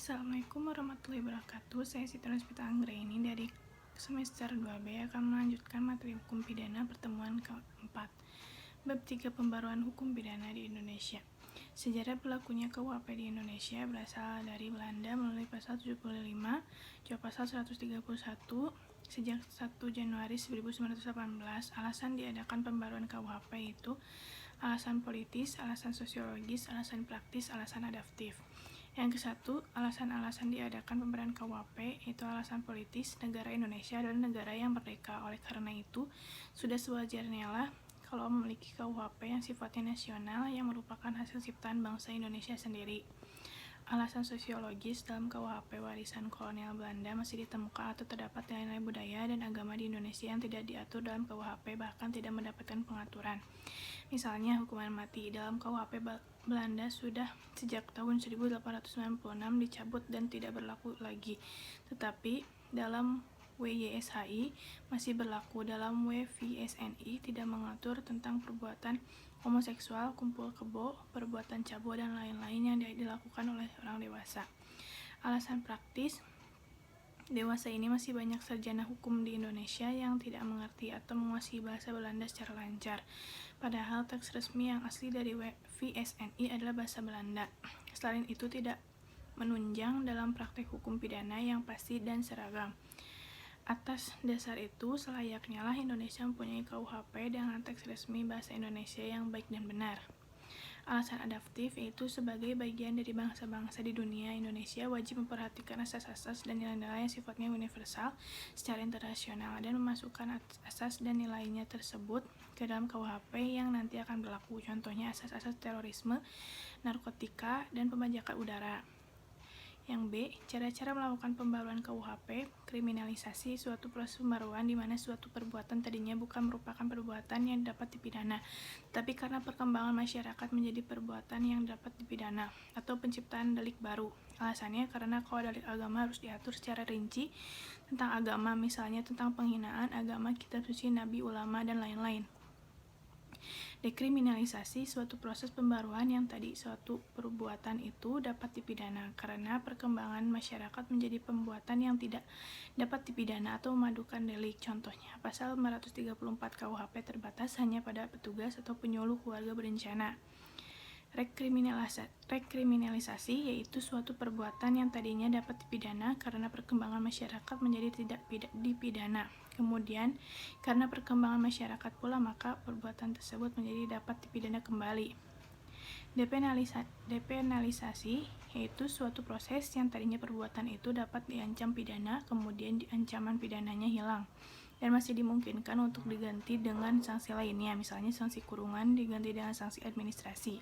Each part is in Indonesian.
Assalamualaikum warahmatullahi wabarakatuh. Saya Siti Rospita Anggraini dari semester 2B akan melanjutkan materi hukum pidana pertemuan keempat. Bab 3 Pembaruan Hukum Pidana di Indonesia. Sejarah berlakunya KUHP di Indonesia berasal dari Belanda melalui pasal 75, Jawa pasal 131. Sejak 1 Januari 1918, alasan diadakan pembaruan KUHP itu alasan politis, alasan sosiologis, alasan praktis, alasan adaptif. Yang ke-1, alasan-alasan diadakan pembaruan KUHP itu alasan politis. Negara Indonesia adalah negara yang merdeka. Oleh karena itu, sudah sewajarnya lah kalau memiliki KUHP yang sifatnya nasional yang merupakan hasil ciptaan bangsa Indonesia sendiri. Alasan sosiologis, dalam KUHP warisan kolonial Belanda masih ditemukan atau terdapat nilai-nilai budaya dan agama di Indonesia yang tidak diatur dalam KUHP, bahkan tidak mendapatkan pengaturan. Misalnya, hukuman mati dalam KUHP Belanda sudah sejak tahun 1896 dicabut dan tidak berlaku lagi. Tetapi dalam WYSHI masih berlaku. Dalam WVSNI tidak mengatur tentang perbuatan homoseksual, kumpul kebo, perbuatan cabo, dan lain-lain yang dilakukan oleh orang dewasa. Alasan praktis, dewasa ini masih banyak sarjana hukum di Indonesia yang tidak mengerti atau menguasai bahasa Belanda secara lancar. Padahal teks resmi yang asli dari VSNI adalah bahasa Belanda. Selain itu tidak menunjang dalam praktek hukum pidana yang pasti dan seragam. Atas dasar itu, selayaknya lah Indonesia mempunyai KUHP dengan teks resmi bahasa Indonesia yang baik dan benar. Alasan adaptif, yaitu sebagai bagian dari bangsa-bangsa di dunia, Indonesia wajib memperhatikan asas-asas dan nilai-nilai yang sifatnya universal secara internasional dan memasukkan asas dan nilainya tersebut ke dalam KUHP yang nanti akan berlaku. Contohnya asas-asas terorisme, narkotika, dan pembajakan udara. Yang B, cara-cara melakukan pembaruan KUHP, kriminalisasi suatu proses pembaruan di mana suatu perbuatan tadinya bukan merupakan perbuatan yang dapat dipidana, tapi karena perkembangan masyarakat menjadi perbuatan yang dapat dipidana, atau penciptaan delik baru. Alasannya karena kalau delik agama harus diatur secara rinci tentang agama, misalnya tentang penghinaan agama, kitab suci, nabi, ulama, dan lain-lain. Dekriminalisasi suatu proses pembaruan yang tadi suatu perbuatan itu dapat dipidana karena perkembangan masyarakat menjadi pembuatan yang tidak dapat dipidana atau memadukan delik. Contohnya, pasal 534 KUHP terbatas hanya pada petugas atau penyuluh keluarga berencana. Rekriminalisasi yaitu suatu perbuatan yang tadinya dapat dipidana karena perkembangan masyarakat menjadi tidak dipidana. Kemudian, karena perkembangan masyarakat pula maka perbuatan tersebut menjadi dapat dipidana kembali. Depenalisasi yaitu suatu proses yang tadinya perbuatan itu dapat diancam pidana, kemudian ancaman pidananya hilang dan masih dimungkinkan untuk diganti dengan sanksi lainnya, misalnya sanksi kurungan diganti dengan sanksi administrasi.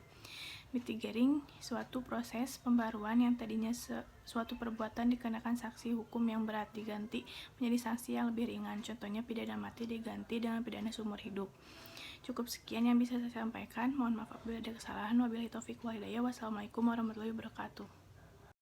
Mitigating suatu proses pembaruan yang tadinya suatu perbuatan dikenakan sanksi hukum yang berat diganti menjadi sanksi yang lebih ringan, contohnya pidana mati diganti dengan pidana seumur hidup. Cukup sekian yang bisa saya sampaikan, mohon maaf apabila ada kesalahan. Wabillahi taufiq wal hidayah. Wassalamualaikum warahmatullahi wabarakatuh.